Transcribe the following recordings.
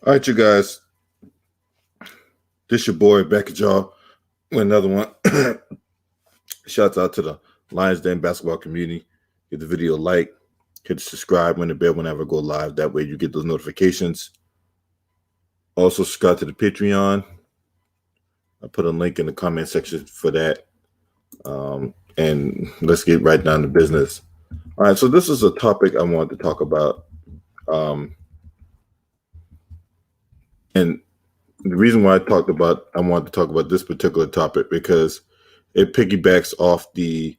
All right, you guys. This your boy back at y'all with another one. Shouts out to the Lions Den basketball community. Get the video a like, hit the subscribe when the bell whenever I go live. That way you get those notifications. Also subscribe to the Patreon. I put a link in the comment section for that. And let's get right down to business. All right, so this is a topic I wanted to talk about. And the reason why I wanted to talk about this particular topic because it piggybacks off the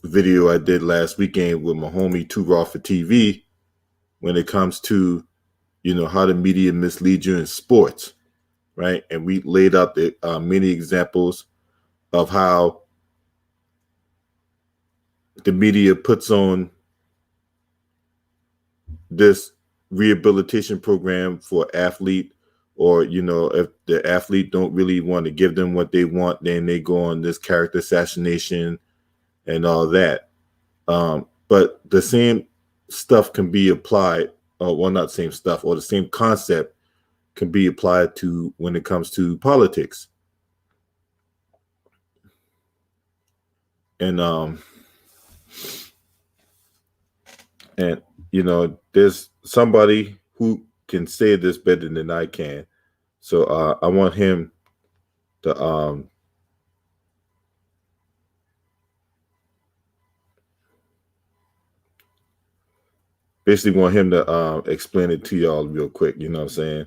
video I did last weekend with my homie Too Raw for TV when it comes to, how the media misleads you in sports, right? And we laid out the many examples of how the media puts on this rehabilitation program for athlete, or if the athlete don't really want to give them what they want, then they go on this character assassination and all that. But the same stuff can be applied, well, not same stuff, or the same concept can be applied to when it comes to politics. And there's somebody who can say this better than I can. So I want him to basically want him to explain it to y'all real quick. You know what I'm saying?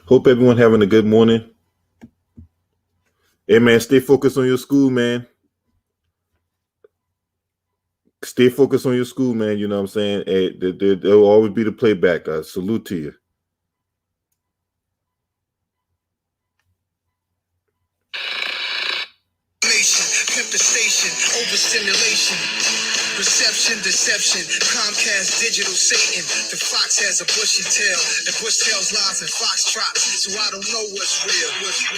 Hope everyone having a good morning. Hey man, stay focused on your school, man. Stay focused on your school, man. You know what I'm saying? Hey, there'll always be the playback. Salute to you. Pimp the station, overstimulation, reception, deception, Comcast, digital Satan. The fox has a bushy tail, and bush tails lies and fox trots. So I don't know what's real.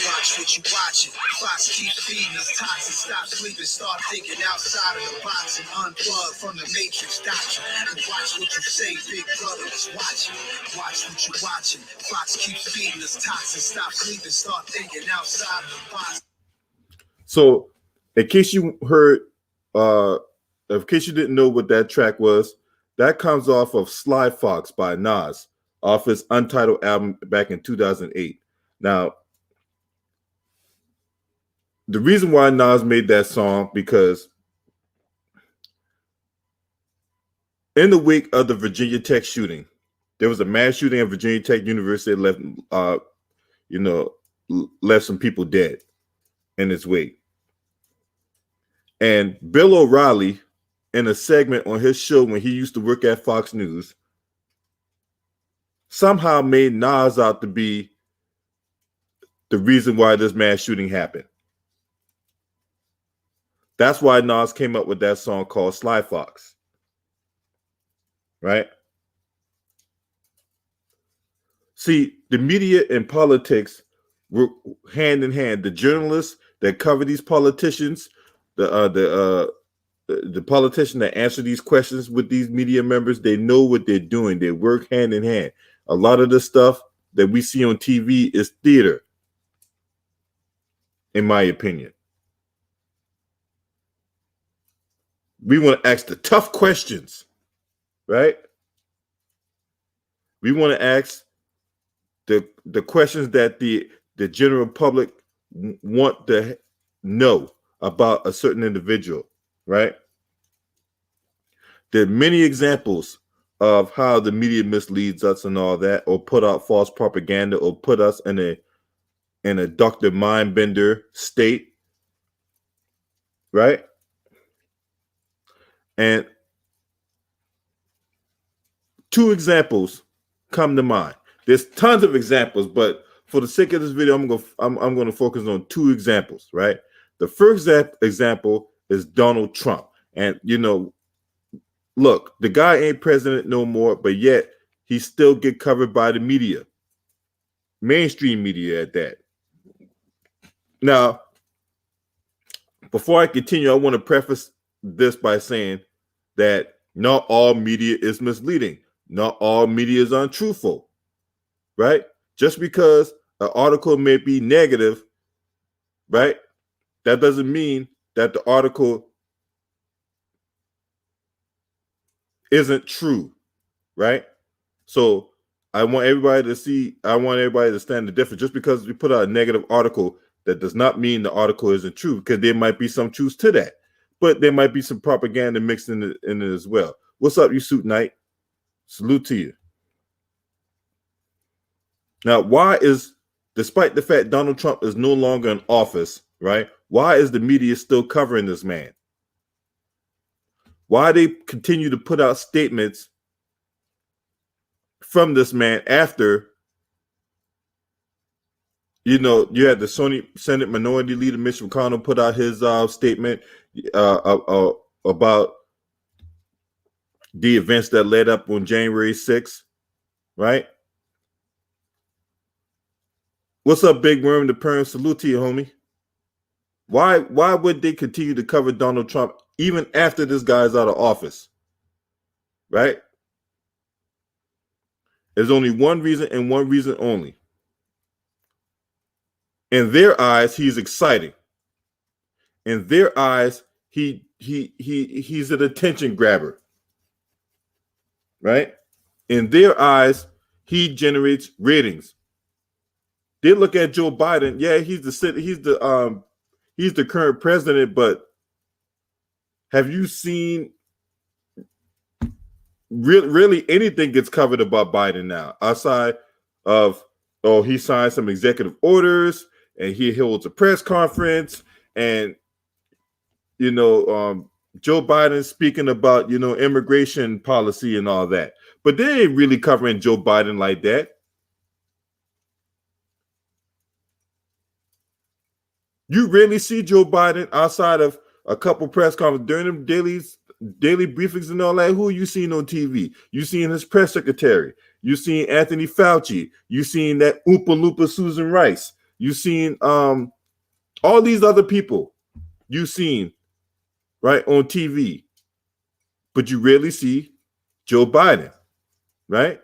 Watch what you watching. Fox keeps feeding us toxins. Stop sleeping, start thinking outside of the box and unplug from the matrix doctrine. And watch what you say, big brother is watching. Watch what you watching. Fox keeps feeding us toxins. Stop sleeping, start thinking outside of the box. So, in case you didn't know what that track was, that comes off of Sly Fox by Nas, off his Untitled album back in 2008. Now, the reason why Nas made that song, because in the wake of the Virginia Tech shooting, there was a mass shooting at Virginia Tech University that left some people dead in its wake. And Bill O'Reilly, in a segment on his show when he used to work at Fox News, somehow made Nas out to be the reason why this mass shooting happened. That's why Nas came up with that song called Sly Fox. Right? See, the media and politics were hand in hand. The journalists that cover these politicians, the politician that answer these questions with these media members, they know what they're doing. They work hand in hand. A lot of the stuff that we see on TV is theater, in my opinion. We want to ask the tough questions, right? We want to ask the questions that the general public want to know about a certain individual, right? There are many examples of how the media misleads us and all that, or put out false propaganda, or put us in a Dr. Mindbender state, right? And two examples come to mind. There's tons of examples, but for the sake of this video, I'm going to focus on two examples, right? The first example is Donald Trump. And, look, the guy ain't president no more, but yet he still get covered by the media, mainstream media at that. Now, before I continue, I want to preface this by saying that Not all media is misleading. Not all media is untruthful, right? Just because an article may be negative, right? That doesn't mean that the article isn't true, right? So I want everybody to stand the difference. Just because we put out a negative article, that does not mean the article isn't true, because there might be some truth to that. But there might be some propaganda mixed in it as well. What's up, you Suit Knight? Salute to you. Now, despite the fact Donald Trump is no longer in office, right? Why is the media still covering this man? Why they continue to put out statements from this man after, you had the Senate Minority Leader Mitch McConnell put out his statement about the events that led up on January 6th, right? What's up, Big Worm the Perm? Salute to you, homie. Why would they continue to cover Donald Trump even after this guy's out of office? Right? There's only one reason and one reason only. In their eyes, he's exciting. In their eyes, he's an attention grabber. Right? In their eyes, he generates ratings. They look at Joe Biden. Yeah, he's the current president, but have you seen really anything gets covered about Biden now, outside of, he signed some executive orders and he holds a press conference, and Joe Biden speaking about immigration policy and all that, but they ain't really covering Joe Biden like that. You rarely see Joe Biden outside of a couple press conferences during them daily briefings and all that. Who are you seeing on TV? You seeing his press secretary. You seeing Anthony Fauci. You seeing that Oompa Loompa Susan Rice. You seeing all these other people you seen right on TV, but you rarely see Joe Biden, right?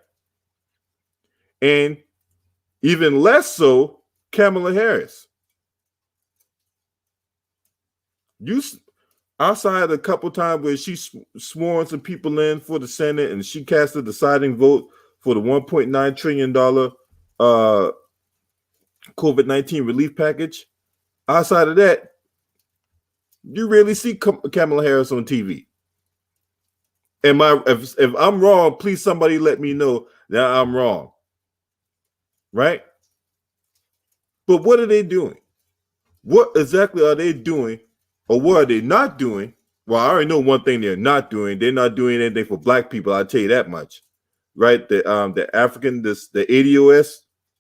And even less so Kamala Harris. You outside a couple times where she sworn some people in for the Senate and she cast a deciding vote for the $1.9 trillion COVID-19 relief package. Outside of that, you rarely see Kamala Harris on TV. If I'm wrong, please somebody let me know that I'm wrong. Right? But what are they doing? What exactly are they doing? Or what are they not doing? Well, I already know one thing they're not doing. They're not doing anything for black people. I'll tell you that much. Right? The African, the ADOS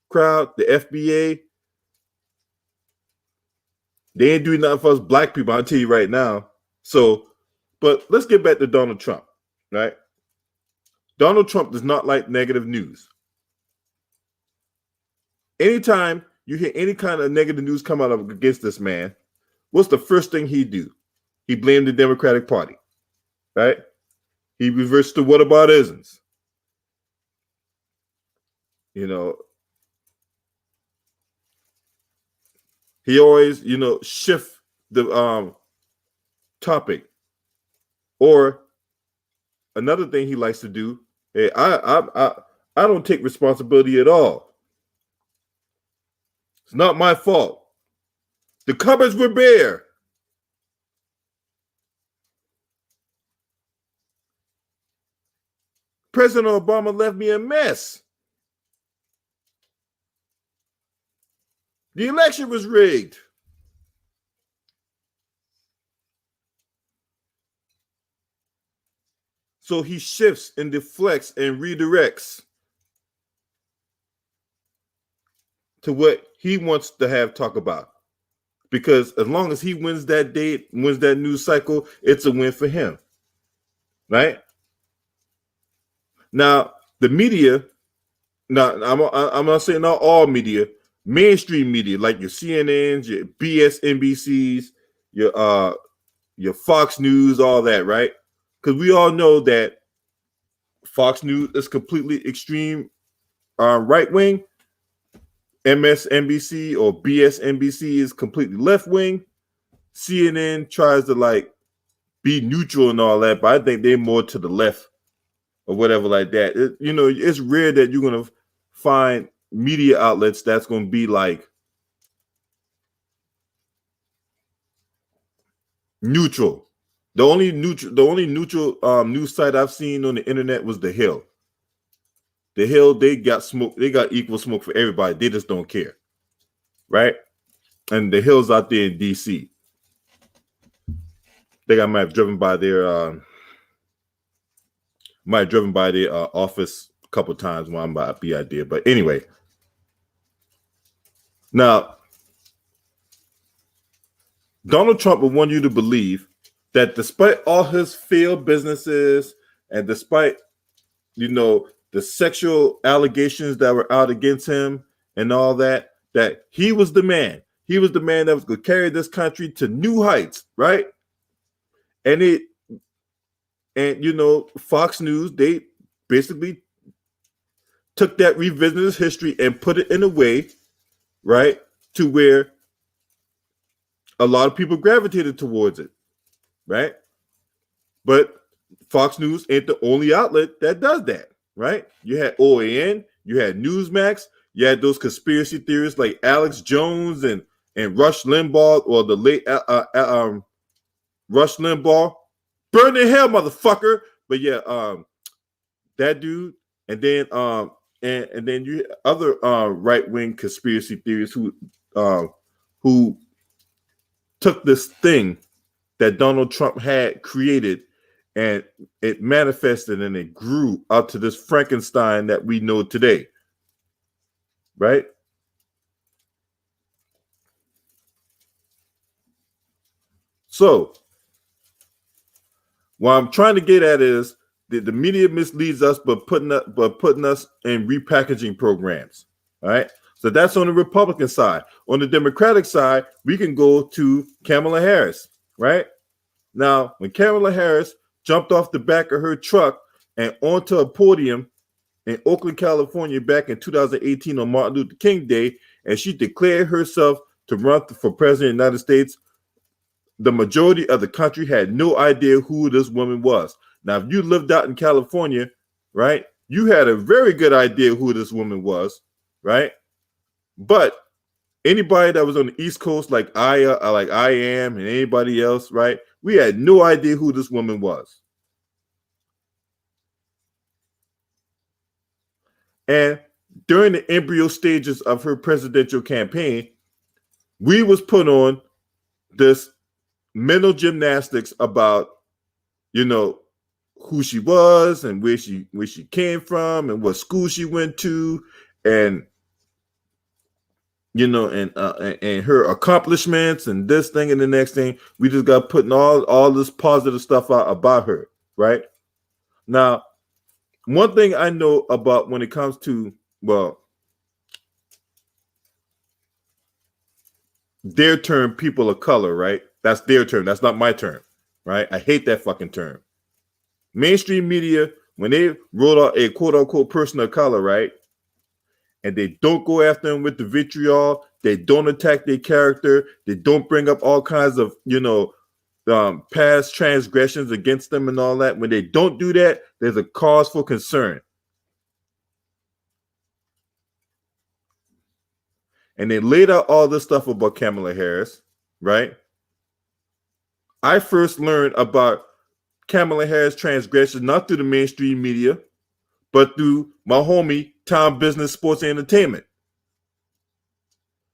crowd, the FBA, they ain't doing nothing for us black people. I'll tell you right now. So, but let's get back to Donald Trump, right? Donald Trump does not like negative news. Anytime you hear any kind of negative news come out against this man, what's the first thing he do? He blamed the Democratic Party, right? He reversed the whataboutisms. He always, shift the topic. Or another thing he likes to do, hey, I don't take responsibility at all. It's not my fault. The cupboards were bare. President Obama left me a mess. The election was rigged. So he shifts and deflects and redirects to what he wants to have talk about. Because as long as he wins that day, wins that news cycle, it's a win for him. Right? Now, the media, I'm not saying not all media, mainstream media, like your CNNs, your BS NBCs, your Fox News, all that, right? because we all know that Fox News is completely extreme right wing. MSNBC or BSNBC is completely left wing. CNN tries to like be neutral and all that, but I think they're more to the left or whatever like that. It's rare that you're gonna find media outlets that's gonna be like neutral. The only neutral news site I've seen on the internet was The Hill. The Hill, they got smoke, they got equal smoke for everybody. They just don't care. Right? And The Hill's out there in DC. I think I might have driven by their office a couple times when I'm about to be out there. But anyway. Now, Donald Trump would want you to believe that despite all his failed businesses and despite, the sexual allegations that were out against him and all that, that he was the man. He was the man that was going to carry this country to new heights, right? And Fox News, they basically took that revisited history and put it in a way, right, to where a lot of people gravitated towards it, right? But Fox News ain't the only outlet that does that, right? You had OAN, you had Newsmax, you had those conspiracy theorists like Alex Jones and Rush Limbaugh, or the late Rush Limbaugh. Burn in hell, motherfucker! But yeah, that dude, and then and then you other right wing conspiracy theorists who took this thing that Donald Trump had created, and it manifested and it grew out to this Frankenstein that we know today, right? So what I'm trying to get at is that the media misleads us, but putting us in repackaging programs. All right. So that's on the Republican side. On the Democratic side, we can go to Kamala Harris, right? Now, when Kamala Harris jumped off the back of her truck and onto a podium in Oakland, California back in 2018 on Martin Luther King Day, and she declared herself to run for president of the United States, the majority of the country had no idea who this woman was. Now, if you lived out in California, right, you had a very good idea who this woman was, right? But anybody that was on the East Coast, like I am, and anybody else, right, we had no idea who this woman was. And during the embryo stages of her presidential campaign, we was put on this mental gymnastics about, who she was and where she came from and what school she went to, and and her accomplishments and this thing and the next thing. We just got putting all this positive stuff out about her, right? Now, one thing I know about when it comes to, well, their term, people of color, right? That's their term. That's not my term, right? I hate that fucking term. Mainstream media, when they roll out a quote unquote person of color, right, and they don't go after them with the vitriol, they don't attack their character, they don't bring up all kinds of, past transgressions against them and all that. When they don't do that, there's a cause for concern. And they laid out all this stuff about Kamala Harris, right? I first learned about Kamala Harris transgressions not through the mainstream media, but through my homie, Tom Business Sports and Entertainment.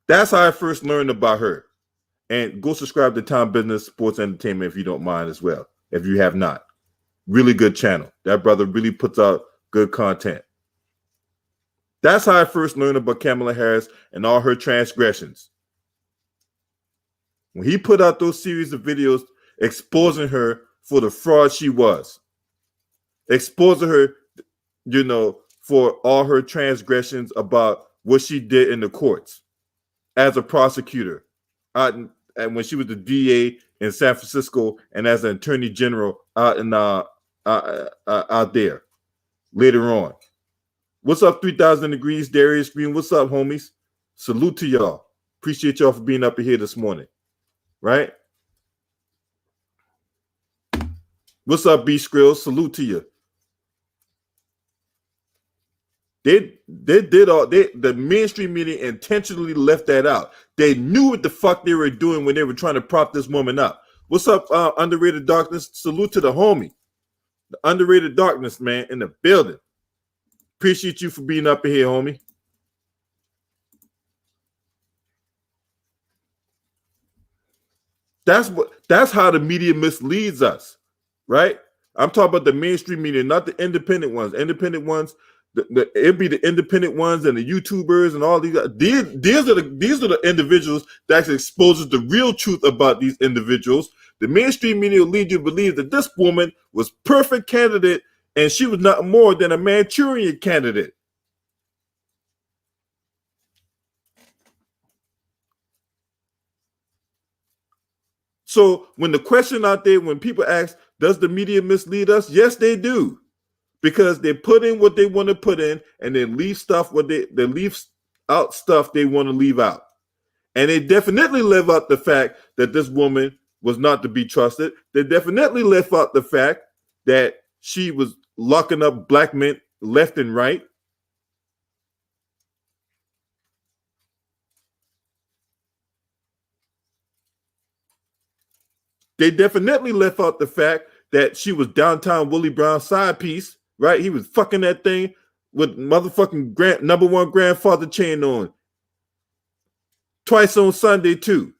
That's how I first learned about her. And go subscribe to Tom Business Sports and Entertainment if you don't mind as well, if you have not. Really good channel. That brother really puts out good content. That's how I first learned about Kamala Harris and all her transgressions. When he put out those series of videos exposing her for the fraud she was, exposing her, for all her transgressions about what she did in the courts as a prosecutor, and when she was the DA in San Francisco and as an attorney general out in out there later on. What's up, 3000 Degrees, Darius Green? What's up, homies? Salute to y'all. Appreciate y'all for being up here this morning, right? What's up, B Skrill? Salute to you. The mainstream media intentionally left that out. They knew what the fuck they were doing when they were trying to prop this woman up. What's up, Underrated Darkness? Salute to the homie. The Underrated Darkness, man, in the building. Appreciate you for being up here, homie. That's how the media misleads us, right? I'm talking about the mainstream media, not the independent ones. Independent ones, it'd be the independent ones and the YouTubers and all these. These are the individuals that exposes the real truth about these individuals. The mainstream media will lead you to believe that this woman was perfect candidate and she was not more than a Manchurian candidate. So when the question out there, when people ask, does the media mislead us? Yes, they do. Because they put in what they want to put in and then leave stuff what they leave out stuff they want to leave out. And they definitely leave out the fact that this woman was not to be trusted. They definitely left out the fact that she was locking up black men left and right. They definitely left out the fact that she was downtown Willie Brown's side piece, right? He was fucking that thing with motherfucking number one grandfather chain on. Twice on Sunday, too.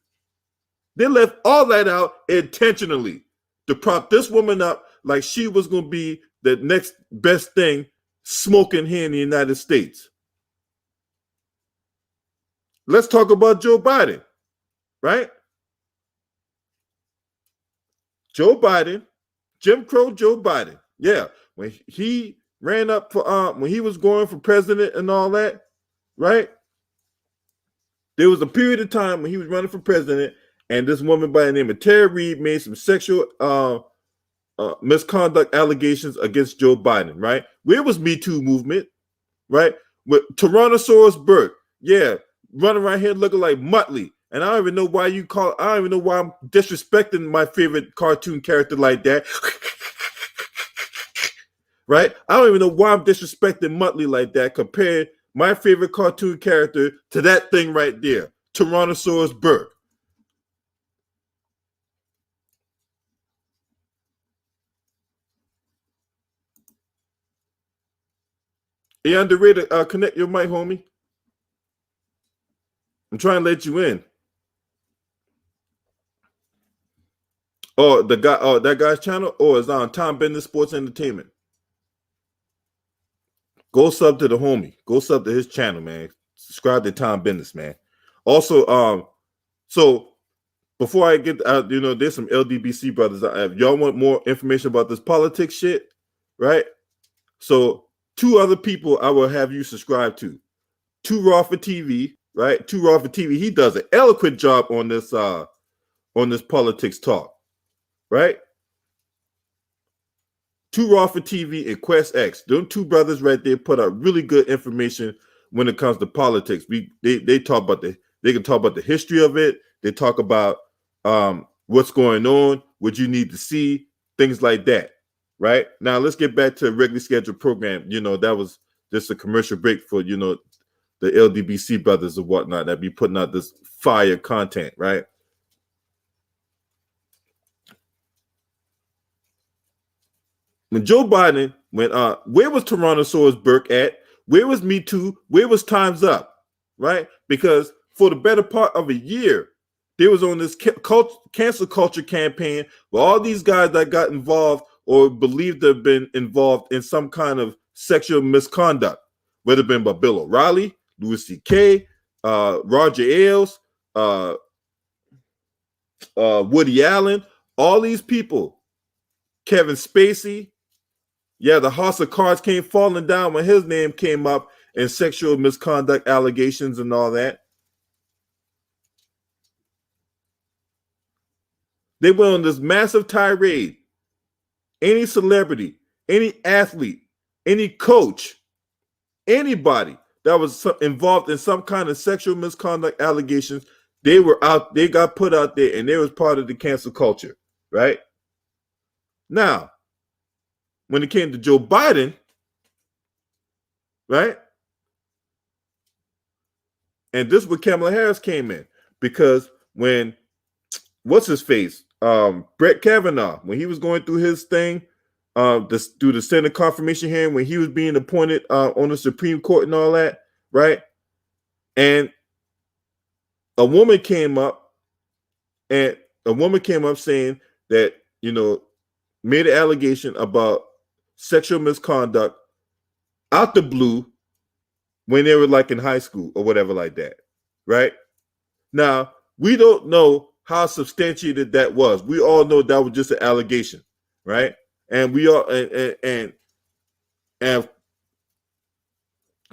They left all that out intentionally to prop this woman up like she was going to be the next best thing smoking here in the United States. Let's talk about Joe Biden, right? Joe Biden, Jim Crow Joe Biden. Yeah, when he ran up for when he was going for president and all that, right? There was a period of time when he was running for president, and this woman by the name of Tara Reid made some sexual misconduct allegations against Joe Biden, right? Where was Me Too movement, right? With Tyrannosaurus Burke, yeah, running around here looking like Muttley. And I don't even know why I don't even know why I'm disrespecting my favorite cartoon character like that. Right? I don't even know why I'm disrespecting Muttley like that, compared my favorite cartoon character to that thing right there, Tyrannosaurus Burke. Hey, Underrated, connect your mic, homie. I'm trying to let you in. Oh, that guy's channel? Oh, it's on Tom Bendis Sports Entertainment. Go sub to the homie. Go sub to his channel, man. Subscribe to Tom Bendis, man. Also, so before I get out, there's some LDBC brothers. If y'all want more information about this politics shit, right? So 2 other people I will have you subscribe to. Too Raw for TV, right? Too Raw for TV. He does an eloquent job on this politics talk, right? Too Raw for TV and Quest X. Them 2 brothers right there put out really good information when it comes to politics. They talk about they can talk about the history of it. They talk about what's going on, what you need to see, things like that. Right now, let's get back to a regularly scheduled program. That was just a commercial break for the LDBC brothers or whatnot that be putting out this fire content, right? When Joe Biden went, where was Tyrannosaurus Burke at? Where was Me Too? Where was Time's Up? Right? Because for the better part of a year, there was on this cancel culture campaign where all these guys that got involved or believed to have been involved in some kind of sexual misconduct, whether it been by Bill O'Reilly, Louis C.K., Roger Ailes, Woody Allen, all these people, Kevin Spacey. Yeah, the house of cards came falling down when his name came up in sexual misconduct allegations and all that. They went on this massive tirade any celebrity, any athlete, any coach, anybody that was involved in some kind of sexual misconduct allegations, they got put out there and they was part of the cancel culture, right? Now, when it came to Joe Biden, right? And this is where Kamala Harris came in, because when what's his face, Brett Kavanaugh, when he was going through his thing, through the Senate confirmation hearing, when he was being appointed on the Supreme Court and all that, right? And a woman came up saying that, made an allegation about sexual misconduct out the blue when they were like in high school or whatever like that, right? Now, we don't know how substantiated that was. We all know that was just an allegation, right? And we all and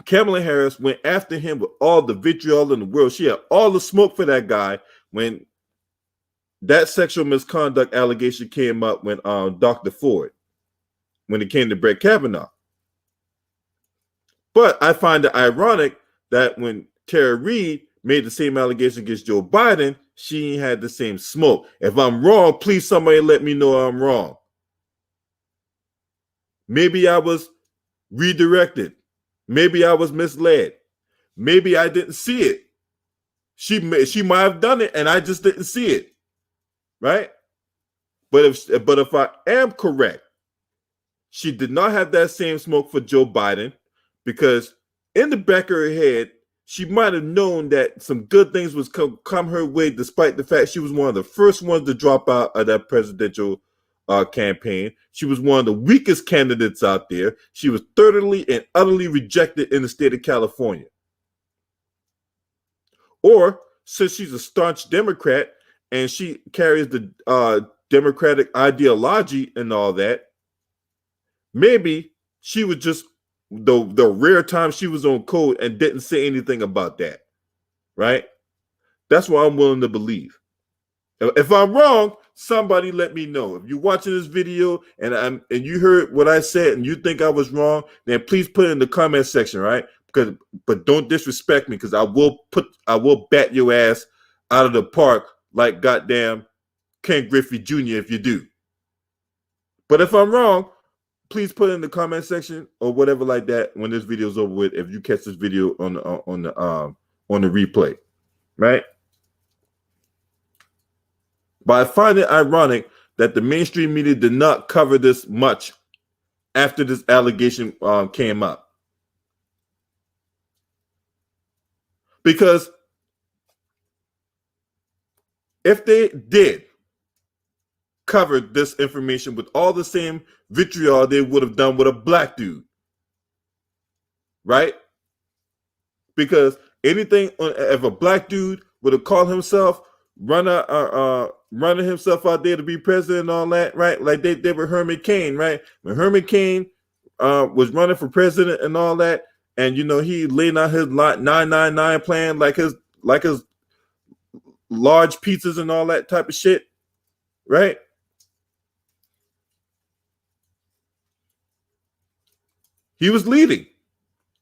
Kamala Harris went after him with all the vitriol in the world. She had all the smoke for that guy when that sexual misconduct allegation came up when Dr. Ford, when it came to Brett Kavanaugh. But I find it ironic that when Tara Reid made the same allegation against Joe Biden, she had the same smoke. If I'm wrong, please somebody let me know I'm wrong. Maybe I was redirected. Maybe I was misled. Maybe I didn't see it. She might have done it and I just didn't see it. Right? But if I am correct, she did not have that same smoke for Joe Biden, because in the back of her head, she might have known that some good things was come her way, despite the fact she was one of the first ones to drop out of that presidential campaign. She was one of the weakest candidates out there. She was thoroughly and utterly rejected in the state of California. Or, since she's a staunch Democrat and she carries the Democratic ideology and all that, maybe she was just the rare time she was on code and didn't say anything about that, right? That's what I'm willing to believe. If I'm wrong, somebody let me know. If you're watching this video and you heard what I said and you think I was wrong, then please put it in the comment section, right? But don't disrespect me, because I will bat your ass out of the park like goddamn Ken Griffey Jr. if you do. But if I'm wrong, please put it in the comment section or whatever like that when this video is over with, if you catch this video on the replay, right? But I find it ironic that the mainstream media did not cover this much after this allegation came up. Because if they did cover this information with all the same vitriol they would have done with a black dude, right? Because if a black dude would have called himself running himself out there to be president and all that, right? Like they did with Herman Cain, right? When Herman Cain was running for president and all that, and he laid out his 999 plan, like his large pizzas and all that type of shit, right? He was leading.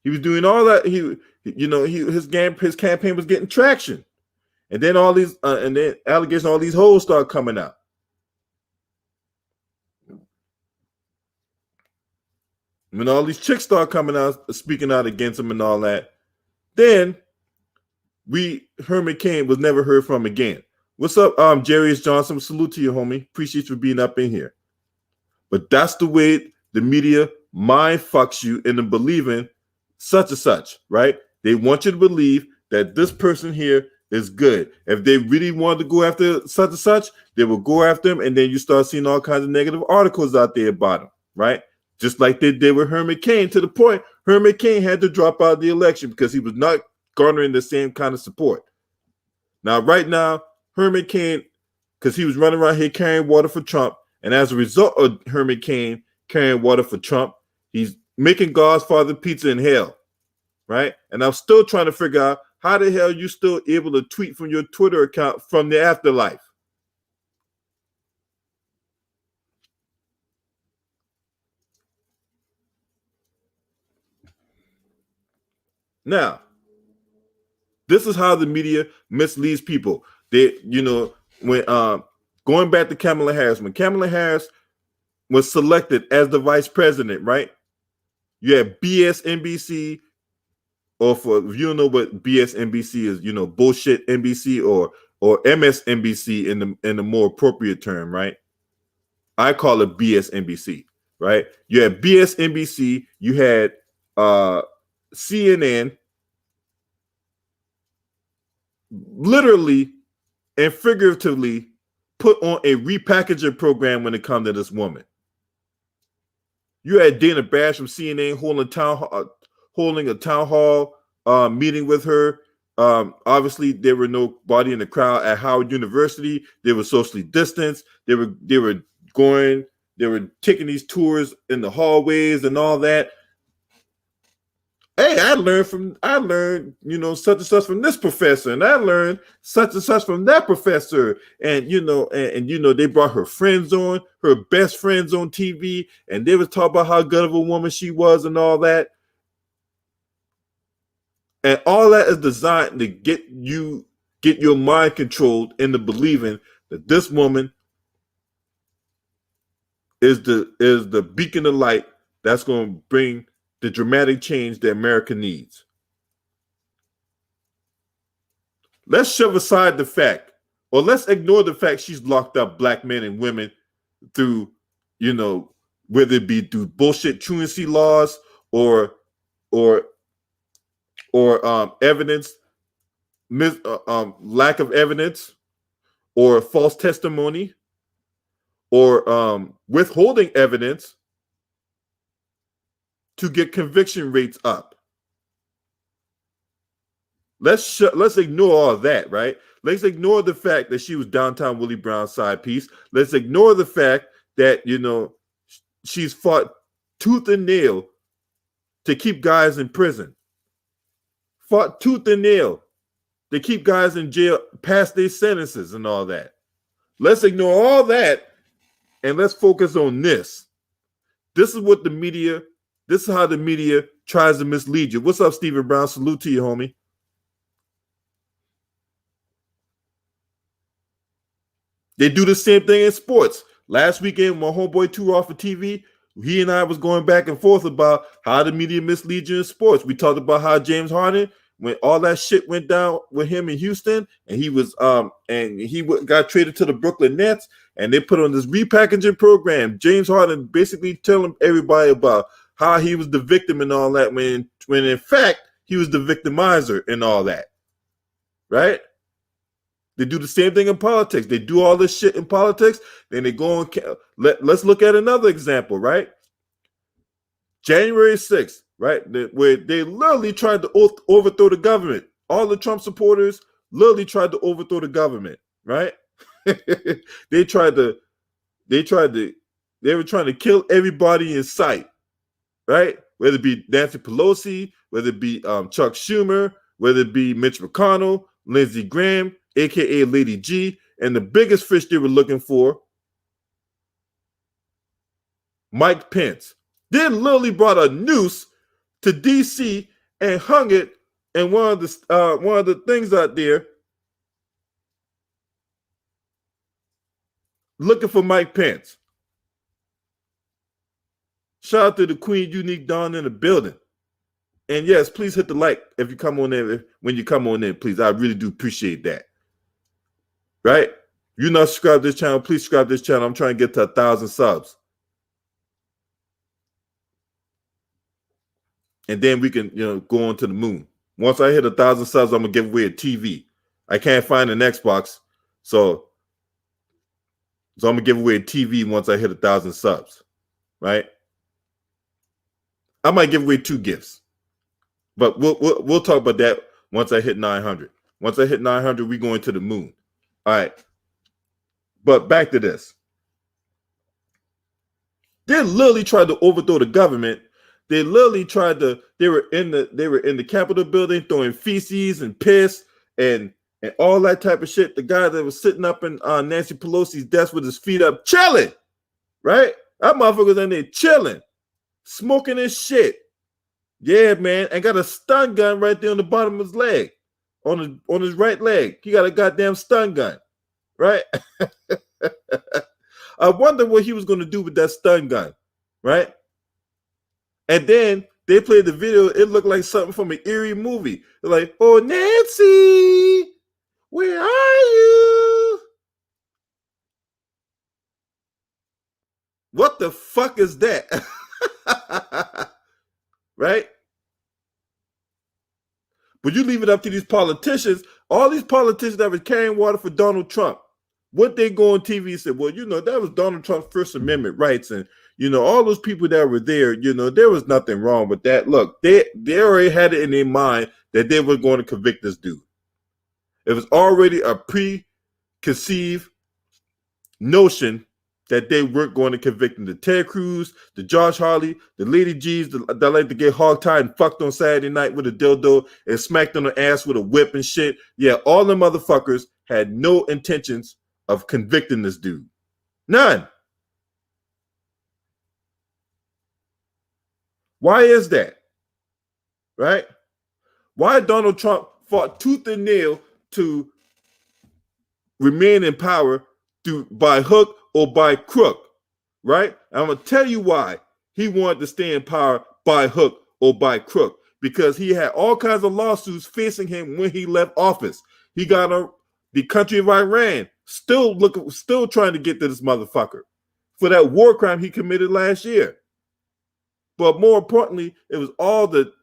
He was doing all that. His campaign was getting traction. And then all these allegations, all these holes start coming out. When all these chicks start coming out, speaking out against him and all that, then Herman Cain was never heard from again. What's up, Jarius Johnson? Salute to you, homie. Appreciate you being up in here. But that's the way the media mind fucks you into believing such and such, right? They want you to believe that this person here is good. If they really wanted to go after such and such, they will go after him, and then you start seeing all kinds of negative articles out there about him, right? Just like they did with Herman Cain, to the point Herman Cain had to drop out of the election because he was not garnering the same kind of support. Now, right now, Herman Cain, because he was running around here carrying water for Trump, and as a result of Herman Cain carrying water for Trump, he's making God's Father pizza in hell, right? And I'm still trying to figure out how the hell you still able to tweet from your Twitter account from the afterlife. Now, this is how the media misleads people. They, when going back to Kamala Harris, when Kamala Harris was selected as the vice president, right? You had BS or if you don't know what BS is, bullshit NBC or MSNBC in the more appropriate term, right? I call it BS right? You had BS you had CNN, literally and figuratively put on a repackaging program when it comes to this woman. You had Dana Bash from CNN holding a town hall meeting with her. Obviously, there were nobody in the crowd at Howard University. They were socially distanced. They were taking these tours in the hallways and all that. Hey, I learned, such and such from this professor, and I learned such and such from that professor. And they brought her friends on, her best friends on TV, and they was talking about how good of a woman she was and all that. And all that is designed to get your mind controlled into believing that this woman is the beacon of light that's going to bring the dramatic change that America needs. Let's shove aside the fact, or let's ignore the fact she's locked up black men and women through, whether it be through bullshit truancy laws or evidence, lack of evidence, or false testimony, or withholding evidence to get conviction rates up. Let's ignore all that, right? Let's ignore the fact that she was downtown Willie Brown's side piece. Let's ignore the fact that, she's fought tooth and nail to keep guys in prison. Fought tooth and nail to keep guys in jail past their sentences and all that. Let's ignore all that and let's focus on this. This is how the media tries to mislead you. What's up, Stephen Brown? Salute to you, homie. They do the same thing in sports. Last weekend, my homeboy Two off of TV, he and I was going back and forth about how the media misleads you in sports. We talked about how James Harden, when all that shit went down with him in Houston, and he was got traded to the Brooklyn Nets, and they put on this repackaging program. James Harden basically telling everybody about how he was the victim and all that, when in fact he was the victimizer and all that, right? They do the same thing in politics. They do all this shit in politics. Then they go on. Let's look at another example, right? January 6th, right? Where they literally tried to overthrow the government. All the Trump supporters literally tried to overthrow the government, right? They were trying to kill everybody in sight, right? Whether it be Nancy Pelosi, whether it be Chuck Schumer, whether it be Mitch McConnell, Lindsey Graham, aka Lady G, and the biggest fish they were looking for, Mike Pence. They literally brought a noose to DC and hung it in one of the things out there, looking for Mike Pence. Shout out to the Queen Unique Dawn in the building. And yes, please hit the like if you come on in. When you come on in, please. I really do appreciate that. Right? If you're not subscribed to this channel, please subscribe to this channel. I'm trying to get to 1,000 subs. And then we can, go on to the moon. Once I hit 1,000 subs, I'm going to give away a TV. I can't find an Xbox. So I'm going to give away a TV once I hit 1,000 subs. Right? I might give away 2 gifts. But we'll talk about that once I hit 900. Once I hit 900, we're going to the moon. All right. But back to this. They literally tried to overthrow the government. They literally they were in the Capitol building throwing feces and piss and all that type of shit. The guy that was sitting up in Nancy Pelosi's desk with his feet up, chilling, right? That motherfucker's in there chilling, smoking his shit. Yeah, man, and got a stun gun right there on the bottom of his leg, on his right leg. He got a goddamn stun gun, right? I wonder what he was going to do with that stun gun, right? And then they played the video. It looked like something from an eerie movie. They're like, "Oh, Nancy, where are you? What the fuck is that?" Right? But you leave it up to these politicians, all these politicians that were carrying water for Donald Trump. What they go on TV and say, well, that was Donald Trump's First Amendment rights. And, all those people that were there, there was nothing wrong with that. Look, they already had it in their mind that they were going to convict this dude. It was already a preconceived notion that they weren't going to convict him. The Ted Cruz, the Josh Hawley, the Lady G's that like to get hogtied and fucked on Saturday night with a dildo and smacked on the ass with a whip and shit. Yeah, all the motherfuckers had no intentions of convicting this dude. None. Why is that? Right? Why Donald Trump fought tooth and nail to remain in power by hook or by crook, right? And I'm going to tell you why he wanted to stay in power by hook or by crook, because he had all kinds of lawsuits facing him when he left office. He got the country of Iran still trying to get to this motherfucker for that war crime he committed last year. But more importantly, it was all the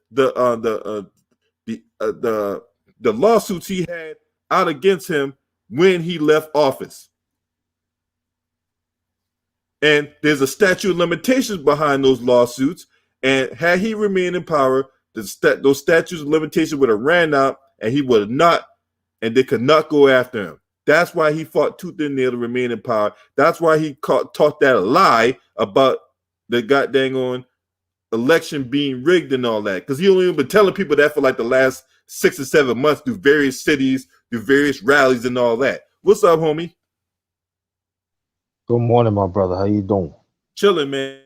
lawsuits he had out against him when he left office. And there's a statute of limitations behind those lawsuits. And had he remained in power, those statutes of limitations would have ran out, and he would have not, and they could not go after him. That's why he fought tooth and nail to remain in power. That's why he taught that lie about the goddamn election being rigged and all that. Because he only been telling people that for like the last 6 or 7 months through various cities, through various rallies and all that. What's up, homie? Good morning, my brother. How you doing? Chilling, man.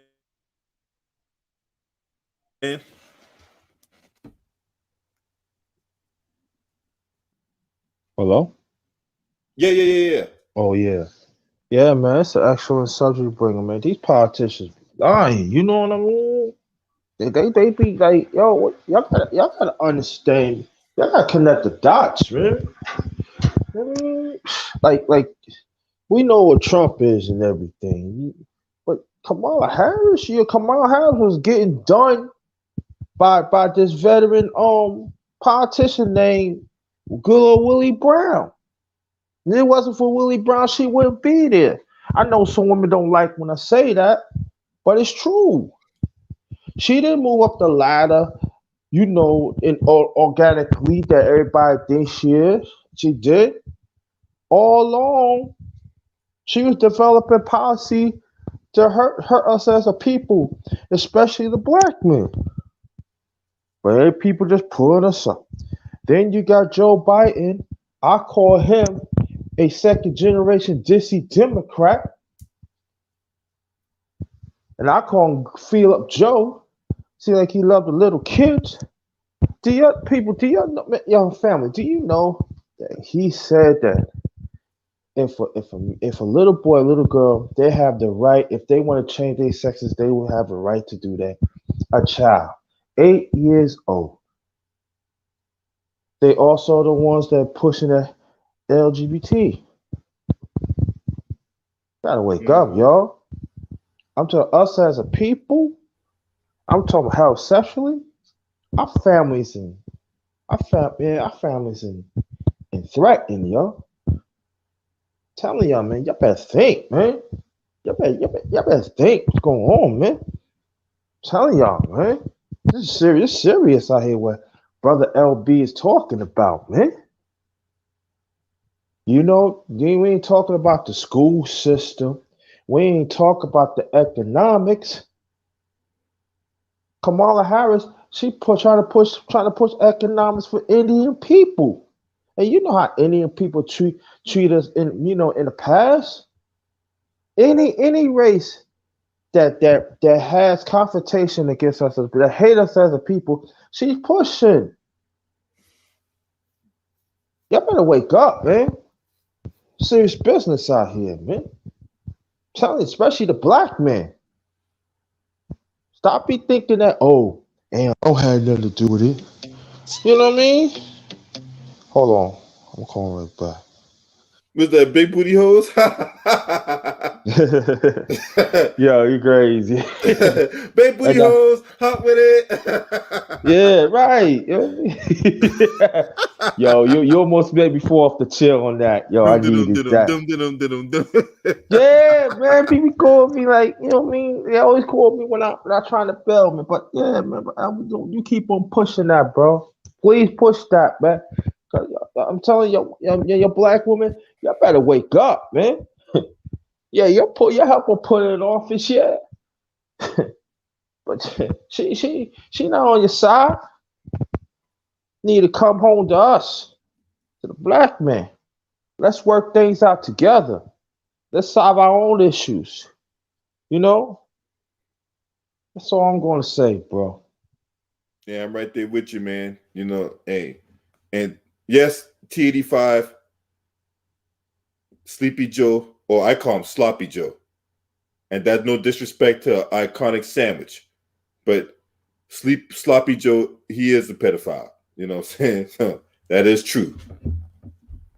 Hello? Yeah. Oh, yeah. Yeah, man, it's an excellent subject to bring, man. These politicians lying, you know what I mean? They be like, yo, y'all gotta understand. Y'all gotta connect the dots, man. I mean, like we know what Trump is and everything, but Kamala Harris was getting done by this veteran politician named good old Willie Brown. If it wasn't for Willie Brown, she wouldn't be there. I know some women don't like when I say that, but it's true. She didn't move up the ladder, in organically that everybody thinks she is. She did. All along, she was developing policy to hurt us as a people, especially the black men. But people just pulling us up. Then you got Joe Biden. I call him a second generation dissy Democrat. And I call him Feel Up Joe. See, like he loved the little kids. Do you know, young family, do you know that he said that if a little boy, little girl, they have the right, if they want to change their sexes, they will have a right to do that. A child, 8 years old. They also the ones that are pushing the LGBT. Gotta wake up, y'all. I'm talking us as a people. I'm talking how sexually. Our families in threatening, y'all. Telling y'all, man, y'all better think, man. Y'all better think what's going on, man. Telling y'all, man. This is serious out here what Brother LB is talking about, man. You know, we ain't talking about the school system. We ain't talking about the economics. Kamala Harris, she trying to push economics for Indian people. And you know how Indian people treat us in the past. Any race that has confrontation against us, that hate us as a people, she's pushing. Y'all better wake up, man. Serious business out here, man. I'm telling you, especially the black man. Stop be thinking that, oh, damn, I don't have nothing to do with it. You know what I mean? Hold on. I'm calling right back. With that big booty hose? Yo, you crazy. Big booty And, hose, hop with it. yeah, right. Yo, you almost made me fall off the chair on that. Yo, I needed that. Yeah, man, people call me like, you know what I mean? They always call me when I'm not trying to fail me. But yeah, man, you keep on pushing that, bro. Please push that, man. 'Cause I'm telling you, your black woman, y'all better wake up, man. Yeah, you help her put it in office, yeah. But she not on your side. Need to come home to us, to the black man. Let's work things out together. Let's solve our own issues. You know? That's all I'm gonna say, bro. Yeah, I'm right there with you, man. You know, hey. And yes, T85, Sleepy Joe, or I call him Sloppy Joe. And that's no disrespect to iconic sandwich. But Sloppy Joe, he is a pedophile. You know what I'm saying? That is true.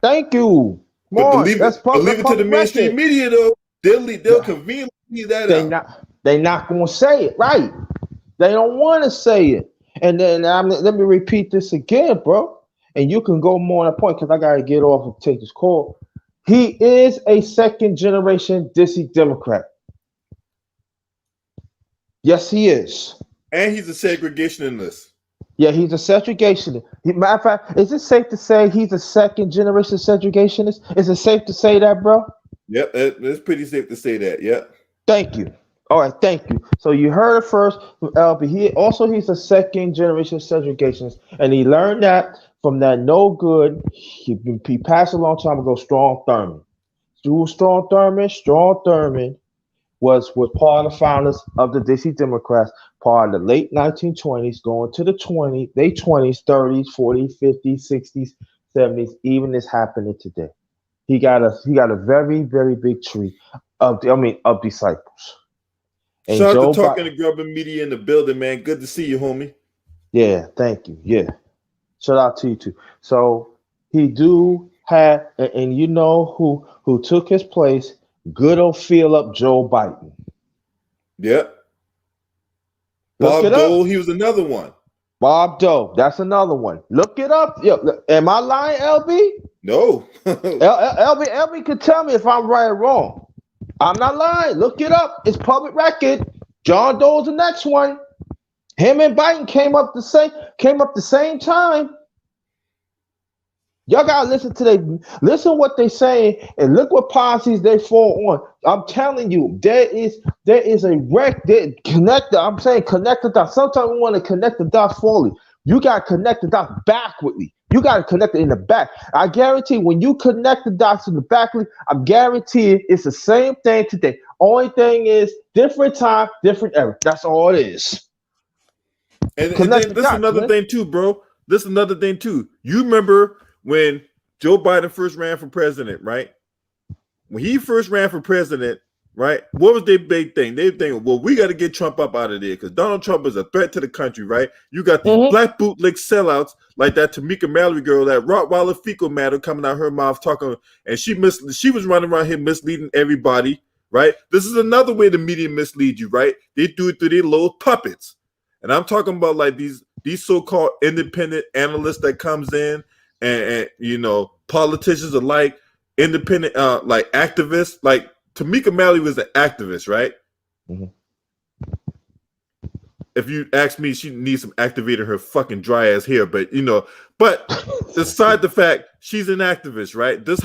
Thank you. But to Come on, leave that's it to the mainstream media, though, they'll conveniently leave that out. They not gonna say it, right? They don't want to say it. And then let me repeat this again, bro. And you can go more on a point because I gotta get off and take this call. He is a second generation Dissy Democrat. Yes, he is. And he's a segregationist. Yeah, he's a segregationist. Matter of fact, is it safe to say he's a second generation segregationist? Is it safe to say that, bro? Yep, it's pretty safe to say that. Yep. Thank you. All right, thank you. So you heard it first from LB. He's a second generation segregationist, and he learned that from that no good. He passed a long time ago. Strom Thurmond. Strom Thurmond was part of the founders of the DC Democrats, part of the late 1920s, going to the late 20s, 30s, 40s, 50s, 60s, 70s. Even this happening today. He got a very, very big tree of disciples. And shout out to Talking to Grubbin Media in the building, man. Good to see you, homie. Yeah, thank you. Yeah. Shout out to you too. So he do have, and you know who took his place? Good old feel up Joe Biden. Yep. Bob Dole, he was another one. Bob Dole, that's another one. Look it up. Yo, am I lying, LB? No. LB could tell me if I'm right or wrong. I'm not lying. Look it up. It's public record. John Dole's the next one. Him and Biden came up the same time. Y'all gotta listen what they saying and look what policies they fall on. I'm telling you, there is a wreck that connect. I'm saying connect the dots. Sometimes we want to connect the dots fully. You gotta connect the dots backwardly. You gotta connect it in the back. I guarantee when you connect the dots in the backward, I'm guaranteeing it's the same thing today. Only thing is different time, different era. That's all it is. And then this is another thing too, bro. This is another thing too. You remember when Joe Biden first ran for president, right? When he first ran for president, right? What was their big thing? They think, well, we got to get Trump up out of there because Donald Trump is a threat to the country, right? You got these black bootleg sellouts like that Tamika Mallory girl, that Rottweiler fecal matter coming out her mouth talking, and she was running around here misleading everybody, right? This is another way the media mislead you, right? They do it through their little puppets. And I'm talking about like these so-called independent analysts that comes in and you know, politicians alike, independent like activists. Like Tamika Mallory was an activist, right? Mm-hmm. If you ask me, she needs some activating her fucking dry ass hair, but you know, but aside the fact she's an activist, right? There's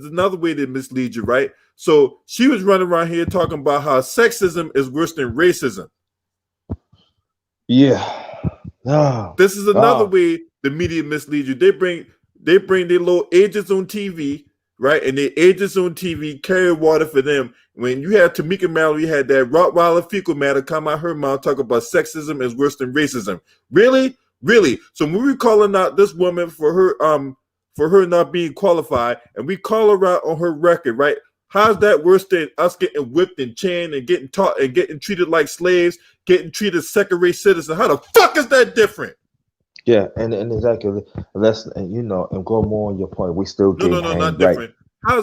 another way to mislead you, right? So she was running around here talking about how sexism is worse than racism. Yeah. This is another way the media misleads you. They bring their little agents on TV, right? And the agents on TV carry water for them. When you had Tamika Mallory, you had that Rottweiler fecal matter come out her mouth talk about sexism is worse than racism. Really? Really? So when we're calling out this woman for her not being qualified, and we call her out on her record, right? How's that worse than us getting whipped and chained and getting taught and getting treated like slaves, getting treated as second-rate citizens? How the fuck is that different? Yeah, and exactly. Let's and and go more on your point. We still getting No, not hanged, right? different. How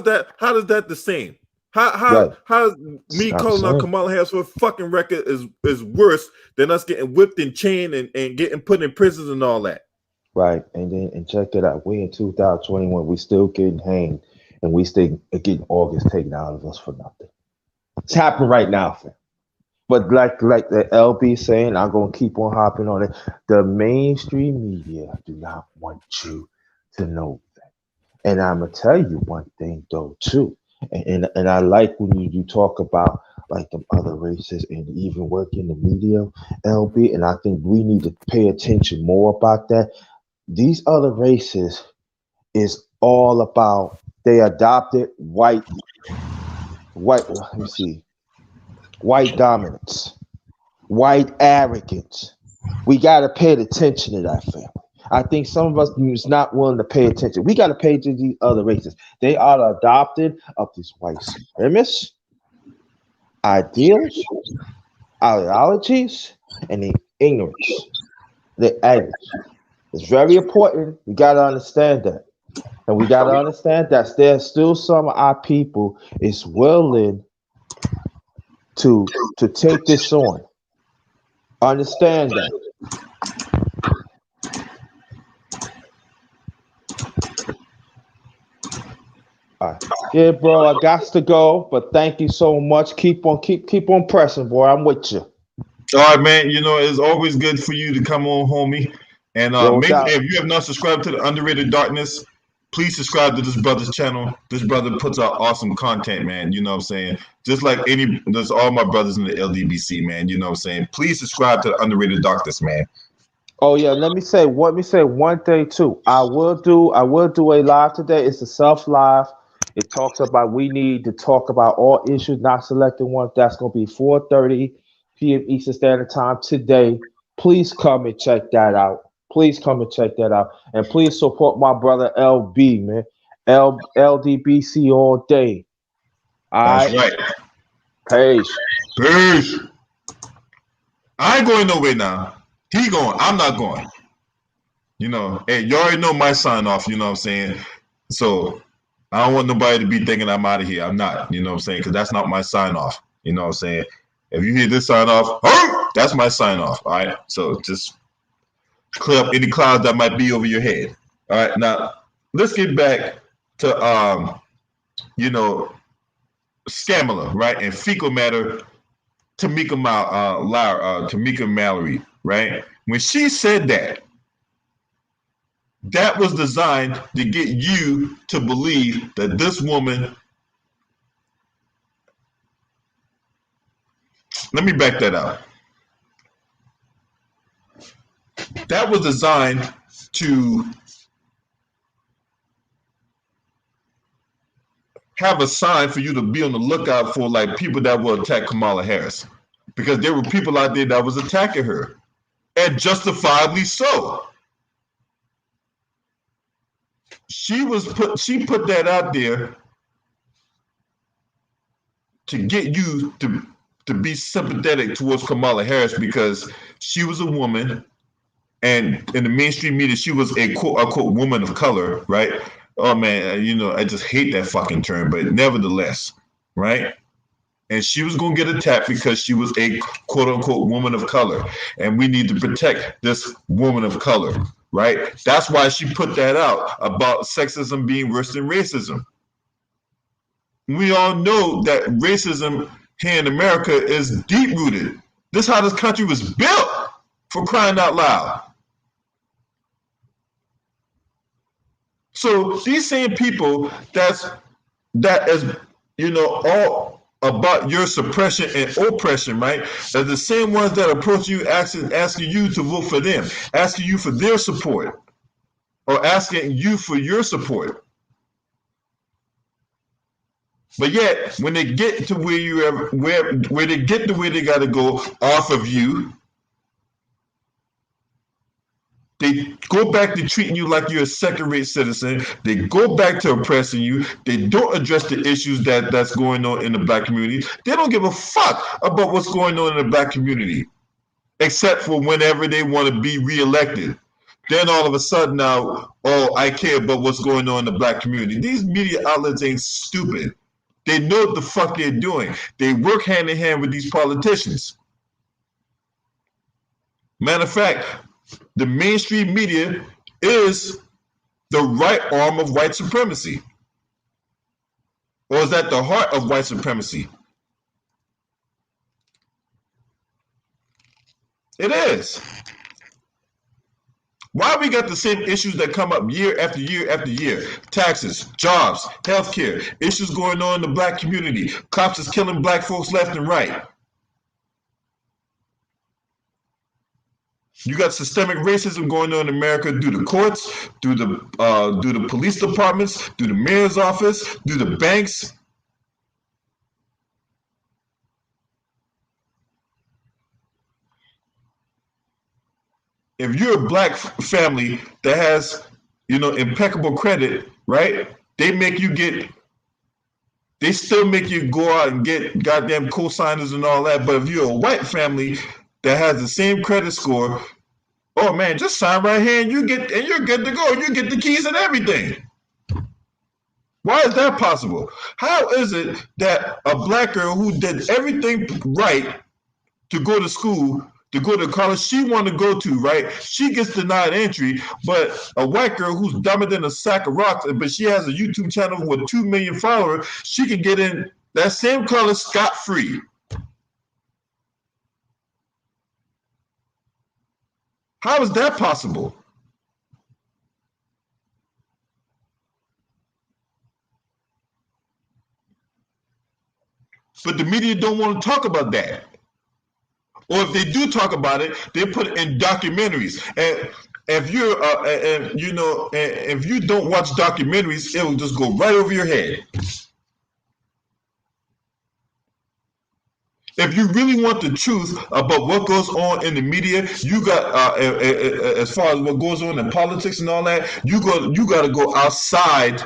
is that the same? Right. How's It's me not the calling out same. Kamala Harris for a fucking record is worse than us getting whipped and chained and getting put in prisons and all that? Right. And check it out. We in 2021. We still getting hanged, and we still getting organs taken out of us for nothing. It's happening right now, fam. But like the LB saying, I'm gonna keep on hopping on it. The mainstream media do not want you to know that. And I'm gonna tell you one thing though too. And I like when you talk about like the other races and even work in the media, LB. And I think we need to pay attention more about that. These other races is all about they adopted white. Let me see, white dominance, white arrogance. We got to pay attention to that, family. I think some of us is not willing to pay attention. We got to pay attention to these other races. They are adopted of these white supremacists, ideals, ideologies, and the ignorance, the arrogance. It's very important. We got to understand that. And we got to understand that there's still some of our people is willing to take this on. Understand that. All right. Yeah, bro, I got to go, but thank you so much. Keep on pressing, boy. I'm with you. All right, man. It's always good for you to come on, homie. And No doubt. if you have not subscribed to the Underrated Darkness, please subscribe to this brother's channel. This brother puts out awesome content, man. You know what I'm saying? Just like there's all my brothers in the LDBC, man. You know what I'm saying? Please subscribe to the Underrated Darkness, man. Oh yeah, let me say one thing too. I will do a live today. It's a self live. It talks about we need to talk about all issues, not selecting one. That's gonna be 4:30 p.m. Eastern Standard Time today. Please come and check that out. Please come and check that out. And please support my brother LB, man. LDBC all day. All That's right. right. Peace. Peace. I ain't going nowhere now. He going. I'm not going. Hey, you already know my sign off. You know what I'm saying? So I don't want nobody to be thinking I'm out of here. I'm not. You know what I'm saying? Because that's not my sign off. You know what I'm saying? If you hear this sign off, that's my sign off. All right. So just clear up any clouds that might be over your head. All right. Now let's get back to Scamala, right? And fecal matter. Tamika Mallory, right? When she said that was designed to get you to believe that this woman. Let me back that up. That was designed to have a sign for you to be on the lookout for, like, people that will attack Kamala Harris, because there were people out there that was attacking her, and justifiably so. She put that out there to get you to be sympathetic towards Kamala Harris, because she was a woman, and in the mainstream media, she was a quote unquote woman of color, right? Oh man, I just hate that fucking term, but nevertheless, right? And she was gonna get attacked because she was a quote unquote woman of color, and we need to protect this woman of color, right? That's why she put that out about sexism being worse than racism. We all know that racism here in America is deep rooted. This is how this country was built, for crying out loud. So these same people that is all about your suppression and oppression, right? Are the same ones that approach you asking you to vote for them, asking you for their support, or asking you for your support. But yet, when they get to where they get to where they got to go off of you, they go back to treating you like you're a second-rate citizen. They go back to oppressing you. They don't address the issues that's going on in the black community. They don't give a fuck about what's going on in the black community, except for whenever they want to be reelected. Then all of a sudden now, oh, I care about what's going on in the black community. These media outlets ain't stupid. They know what the fuck they're doing. They work hand in hand with these politicians. Matter of fact, the mainstream media is the right arm of white supremacy. Or is that the heart of white supremacy? It is. Why we got the same issues that come up year after year after year? Taxes, jobs, healthcare, issues going on in the black community. Cops is killing black folks left and right. You got systemic racism going on in America through the courts, through the police departments, through the mayor's office, through the banks. If you're a black family that has, impeccable credit, right? They still make you go out and get goddamn co-signers and all that. But if you're a white family that has the same credit score, oh man, just sign right here and you're good to go. You get the keys and everything. Why is that possible? How is it that a black girl who did everything right to go to school, to go to college she wanted to go to, right? She gets denied entry, but a white girl who's dumber than a sack of rocks, but she has a YouTube channel with 2 million followers, she can get in that same college scot-free. How is that possible? But the media don't want to talk about that. Or if they do talk about it, they put it in documentaries. And if if you don't watch documentaries, it will just go right over your head. If you really want the truth about what goes on in the media, you got as far as what goes on in politics and all that, you got to go outside